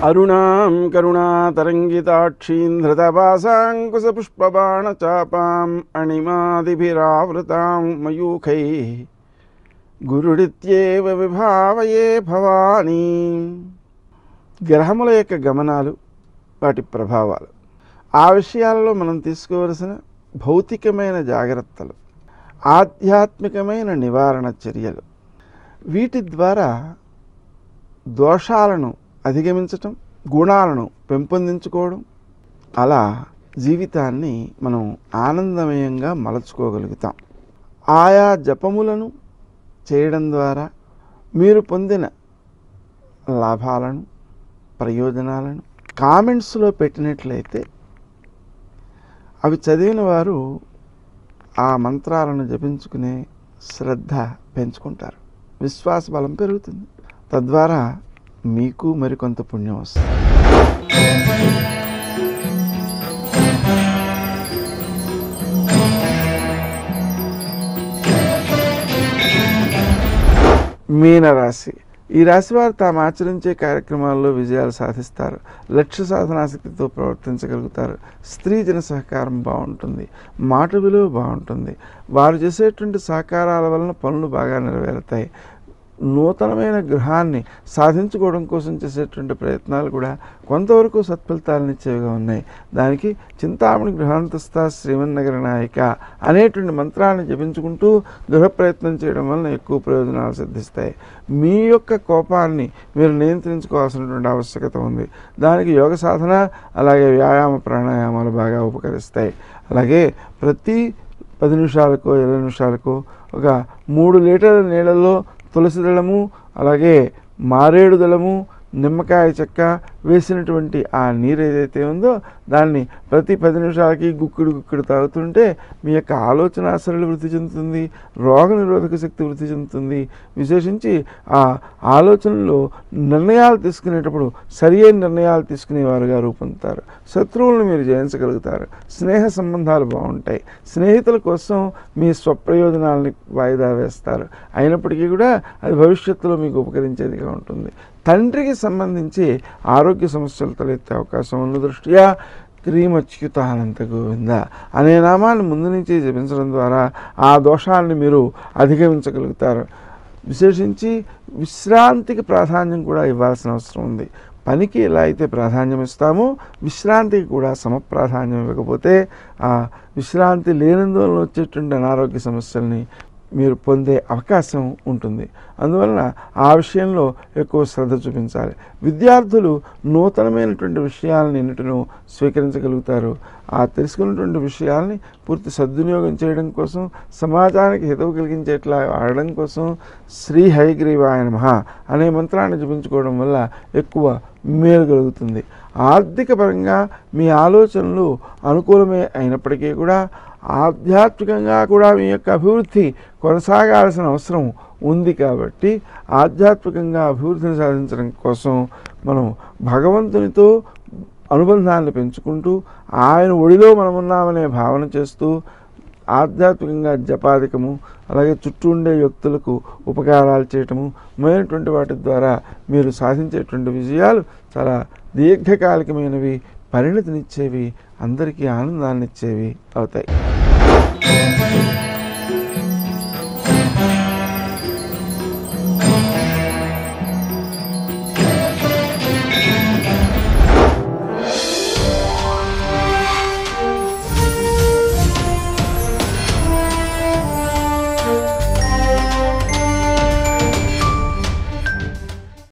అరుణాం కరుణాతరంగితాక్షీం ధృతపాశాంకుశపుష్పబాణచాపాం అణిమాదిభిరావృతాం మయూఖైః గురుడిత్యేవ విభావయే భవానీ. గ్రహముల యొక్క గమనాలు, వాటి ప్రభావాలు, ఆ విషయాలలో మనం తీసుకోవలసిన భౌతికమైన జాగ్రత్తలు, ఆధ్యాత్మికమైన నివారణ చర్యలు, వీటి ద్వారా దోషాలను అధిగమించటం, గుణాలను పెంపొందించుకోవడం, అలా జీవితాన్ని మనం ఆనందమయంగా మలచుకోగలుగుతాం. ఆయా జపములను చేయడం ద్వారా మీరు పొందిన లాభాలను, ప్రయోజనాలను కామెంట్స్లో పెట్టినట్లయితే అవి చదివిన వారు ఆ మంత్రాలను జపించుకునే శ్రద్ధ పెంచుకుంటారు, విశ్వాస బలం పెరుగుతుంది. తద్వారా మీకు మరికొంత పుణ్యం వస్తుంది. మీనరాశి. ఈ రాశి వారు తాము ఆచరించే కార్యక్రమాల్లో విజయాలు సాధిస్తారు. లక్ష్య సాధనాశక్తితో ప్రవర్తించగలుగుతారు. స్త్రీ జన సహకారం బాగుంటుంది. మాట విలువ బాగుంటుంది. వారు చేసేటువంటి సహకారాల వలన పనులు బాగా నెరవేరుతాయి. నూతనమైన గృహాన్ని సాధించుకోవడం కోసం చేసేటువంటి ప్రయత్నాలు కూడా కొంతవరకు సత్ఫలితాలను ఇచ్చేవిగా ఉన్నాయి. దానికి చింతామణి గృహాంతస్థ శ్రీమన్నగర నాయిక అనేటువంటి మంత్రాన్ని జపించుకుంటూ గృహ ప్రయత్నం చేయడం వలన ఎక్కువ ప్రయోజనాలు సిద్ధిస్తాయి. మీ యొక్క కోపాన్ని మీరు నియంత్రించుకోవాల్సినటువంటి ఆవశ్యకత ఉంది. దానికి యోగ సాధన, అలాగే వ్యాయామ ప్రాణాయామాలు బాగా ఉపకరిస్తాయి. అలాగే ప్రతి 10 నిమిషాలకో 20 నిమిషాలకో ఒక 3 లీటర్ల నీళ్ళల్లో తులసి దళము, అలాగే మారేడు దళము, నిమ్మకాయ చెక్క వేసినటువంటి ఆ నీరు ఏదైతే ఉందో దాన్ని ప్రతి 10 నిమిషాలకి గుక్కిడి తాగుతుంటే మీ యొక్క ఆలోచన సరళి వృద్ధి చెందుతుంది, రోగ నిరోధక శక్తి వృద్ధి చెందుతుంది. విశేషించి ఆ ఆలోచనలో నిర్ణయాలు తీసుకునేటప్పుడు సరి అయిన నిర్ణయాలు తీసుకునేవారుగా రూపొందుతారు. శత్రువులను మీరు జయించగలుగుతారు. స్నేహ సంబంధాలు బాగుంటాయి. స్నేహితుల కోసం మీ స్వప్రయోజనాలని వాయిదా వేస్తారు. అయినప్పటికీ కూడా అది భవిష్యత్తులో మీకు ఉపకరించేదిగా ఉంటుంది. తండ్రికి సంబంధించి ఆరోగ్య సమస్యలు తలెత్తే అవకాశం ఉన్న దృష్ట్యా క్రీమచ్యుతానంత గోవింద అనే నామాన్ని ముందు నుంచి జపించడం ద్వారా ఆ దోషాన్ని మీరు అధిగమించగలుగుతారు. విశేషించి విశ్రాంతికి ప్రాధాన్యం కూడా ఇవ్వాల్సిన అవసరం ఉంది. పనికి ఎలా అయితే ప్రాధాన్యం ఇస్తామో విశ్రాంతికి కూడా సమప్రాధాన్యం ఇవ్వకపోతే ఆ విశ్రాంతి లేనందువలన వచ్చేటువంటి అనారోగ్య సమస్యల్ని మీరు పొందే అవకాశం ఉంటుంది. అందువలన ఆ విషయంలో ఎక్కువ శ్రద్ధ చూపించాలి. విద్యార్థులు నూతనమైనటువంటి విషయాలను ఎన్నిటినూ స్వీకరించగలుగుతారు. ఆ తెలుసుకున్నటువంటి విషయాల్ని పూర్తి సద్వినియోగం చేయడం కోసం, సమాజానికి హితవు కలిగించేట్లా ఆడడం కోసం శ్రీ హయగ్రీవాయ నమః అనే మంత్రాన్ని జపించుకోవడం వల్ల ఎక్కువ మేలు కలుగుతుంది. ఆర్థిక పరంగా మీ ఆలోచనలు అనుకూలమే అయినప్పటికీ కూడా ఆధ్యాత్మికంగా కూడా మీ యొక్క అభివృద్ధి కొనసాగాల్సిన అవసరం ఉంది. కాబట్టి ఆధ్యాత్మికంగా అభివృద్ధిని సాధించడం కోసం మనం భగవంతునితో అనుబంధాన్ని పెంచుకుంటూ ఆయన ఒడిలో మనమున్నామనే భావన చేస్తూ ఆధ్యాత్మికంగా జపాధికము, అలాగే చుట్టూ ఉండే వ్యక్తులకు ఉపకారాలు చేయటము మొదలైనటువంటి వాటి ద్వారా మీరు సాధించేటువంటి విజయాలు చాలా దీర్ఘకాలికమైనవి, పరిణతినిచ్చేవి, అందరికీ ఆనందాన్ని ఇచ్చేవి అవుతాయి.